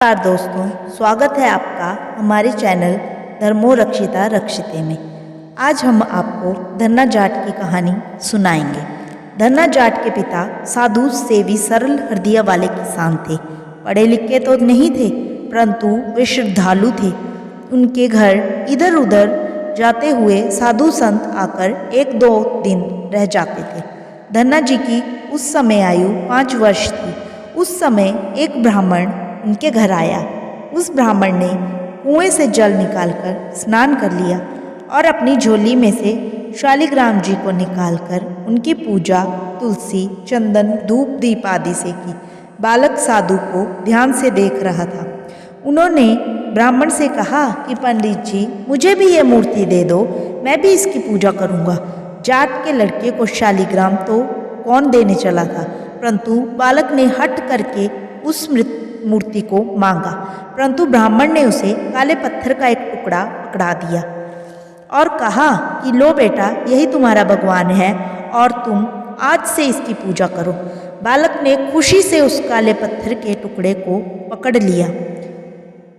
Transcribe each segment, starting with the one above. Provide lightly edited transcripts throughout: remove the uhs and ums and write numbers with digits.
नमस्कार दोस्तों, स्वागत है आपका हमारे चैनल धर्मो रक्षिता रक्षिते में। आज हम आपको धन्ना जाट की कहानी सुनाएंगे। धन्ना जाट के पिता साधु सेवी सरल हृदय वाले किसान थे। पढ़े लिखे तो नहीं थे, परंतु वे श्रद्धालु थे। उनके घर इधर उधर जाते हुए साधु संत आकर 1-2 दिन रह जाते थे। धन्ना जी की उस समय आयु 5 वर्ष थी। उस समय एक ब्राह्मण उनके घर आया। उस ब्राह्मण ने कुएं से जल निकालकर स्नान कर लिया और अपनी झोली में से शालिग्राम जी को निकालकर उनकी पूजा तुलसी, चंदन, धूप, दीप आदि से की। बालक साधु को ध्यान से देख रहा था। उन्होंने ब्राह्मण से कहा कि पंडित जी, मुझे भी ये मूर्ति दे दो, मैं भी इसकी पूजा करूँगा। जाट के लड़के को शालिग्राम तो कौन देने चला था, परंतु बालक ने हट करके उस मूर्ति को मांगा। परंतु ब्राह्मण ने उसे काले पत्थर का एक टुकड़ा पकड़ा दिया और कहा कि लो बेटा, यही तुम्हारा भगवान है और तुम आज से इसकी पूजा करो। बालक ने खुशी से उस काले पत्थर के टुकड़े को पकड़ लिया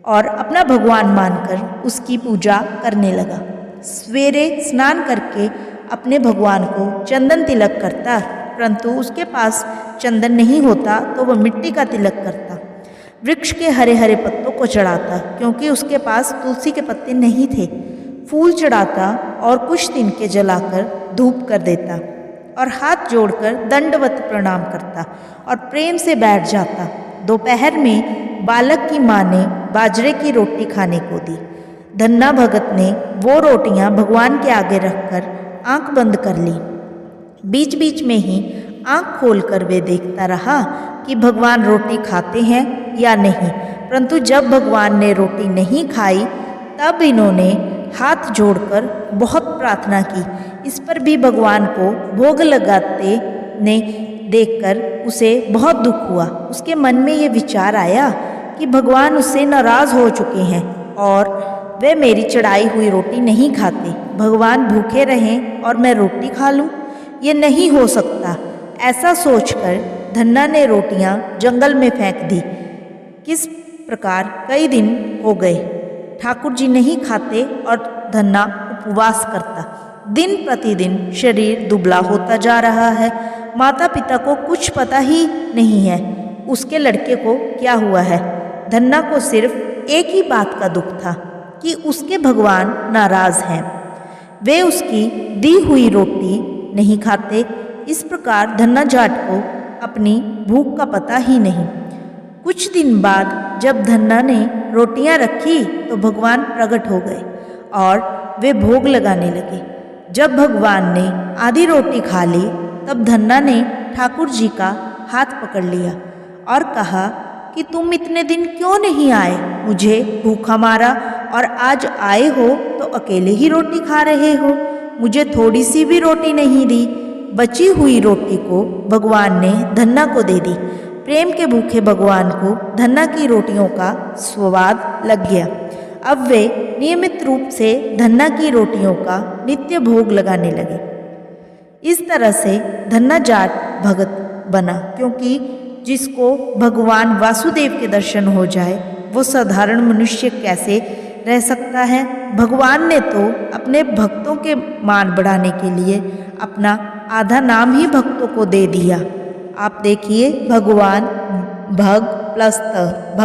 और अपना भगवान मानकर उसकी पूजा करने लगा। सवेरे स्नान करके अपने भगवान को चंदन तिलक करता, परंतु उसके पास चंदन नहीं होता तो वह मिट्टी का तिलक करता। वृक्ष के हरे हरे पत्तों को चढ़ाता, क्योंकि उसके पास तुलसी के पत्ते नहीं थे। फूल चढ़ाता और कुछ तिनके जलाकर धूप कर देता और हाथ जोड़कर दंडवत प्रणाम करता और प्रेम से बैठ जाता। दोपहर में बालक की माँ ने बाजरे की रोटी खाने को दी। धन्ना भगत ने वो रोटियां भगवान के आगे रखकर आंख बंद कर ली। बीच बीच में ही आंख खोलकर वे देखता रहा कि भगवान रोटी खाते हैं या नहीं, परंतु जब भगवान ने रोटी नहीं खाई तब इन्होंने हाथ जोड़कर बहुत प्रार्थना की। इस पर भी भगवान को भोग लगाते ने देखकर उसे बहुत दुख हुआ। उसके मन में ये विचार आया कि भगवान उससे नाराज हो चुके हैं और वे मेरी चढ़ाई हुई रोटी नहीं खाते। भगवान भूखे रहें और मैं रोटी खा लूँ, ये नहीं हो सकता। ऐसा सोचकर धन्ना ने रोटियां जंगल में फेंक दी। किस प्रकार कई दिन हो गए, ठाकुर जी नहीं खाते और धन्ना उपवास करता। दिन प्रतिदिन शरीर दुबला होता जा रहा है। माता पिता को कुछ पता ही नहीं है उसके लड़के को क्या हुआ है। धन्ना को सिर्फ एक ही बात का दुख था कि उसके भगवान नाराज हैं, वे उसकी दी हुई रोटी नहीं खाते। इस प्रकार धन्ना जाट को अपनी भूख का पता ही नहीं। कुछ दिन बाद जब धन्ना ने रोटियां रखी तो भगवान प्रकट हो गए और वे भोग लगाने लगे। जब भगवान ने आधी रोटी खा ली तब धन्ना ने ठाकुर जी का हाथ पकड़ लिया और कहा कि तुम इतने दिन क्यों नहीं आए, मुझे भूखा मारा और आज आए हो तो अकेले ही रोटी खा रहे हो। मुझे थोड़ी सी भी रोटी नहीं दी। बची हुई रोटी को भगवान ने धन्ना को दे दी। प्रेम के भूखे भगवान को धन्ना की रोटियों का स्वाद लग गया। अब वे नियमित रूप से धन्ना की रोटियों का नित्य भोग लगाने लगे। इस तरह से धन्ना जाट भगत बना, क्योंकि जिसको भगवान वासुदेव के दर्शन हो जाए वो साधारण मनुष्य कैसे रह सकता है। भगवान ने तो अपने भक्तों के मान बढ़ाने के लिए अपना आधा नाम ही भक्तों को दे दिया। आप देखिए, भगवान भग प्लस त,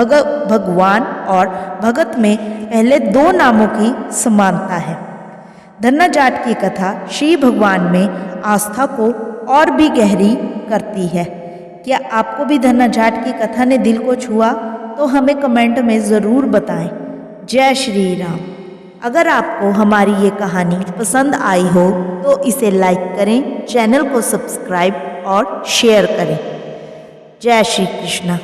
भगवान और भगत में पहले 2 नामों की समानता है। धन्ना जाट की कथा श्री भगवान में आस्था को और भी गहरी करती है। क्या आपको भी धन्ना जाट की कथा ने दिल को छुआ? तो हमें कमेंट में ज़रूर बताएं। जय श्री राम। अगर आपको हमारी ये कहानी पसंद आई हो तो इसे लाइक करें, चैनल को सब्सक्राइब और शेयर करें। जय श्री कृष्ण।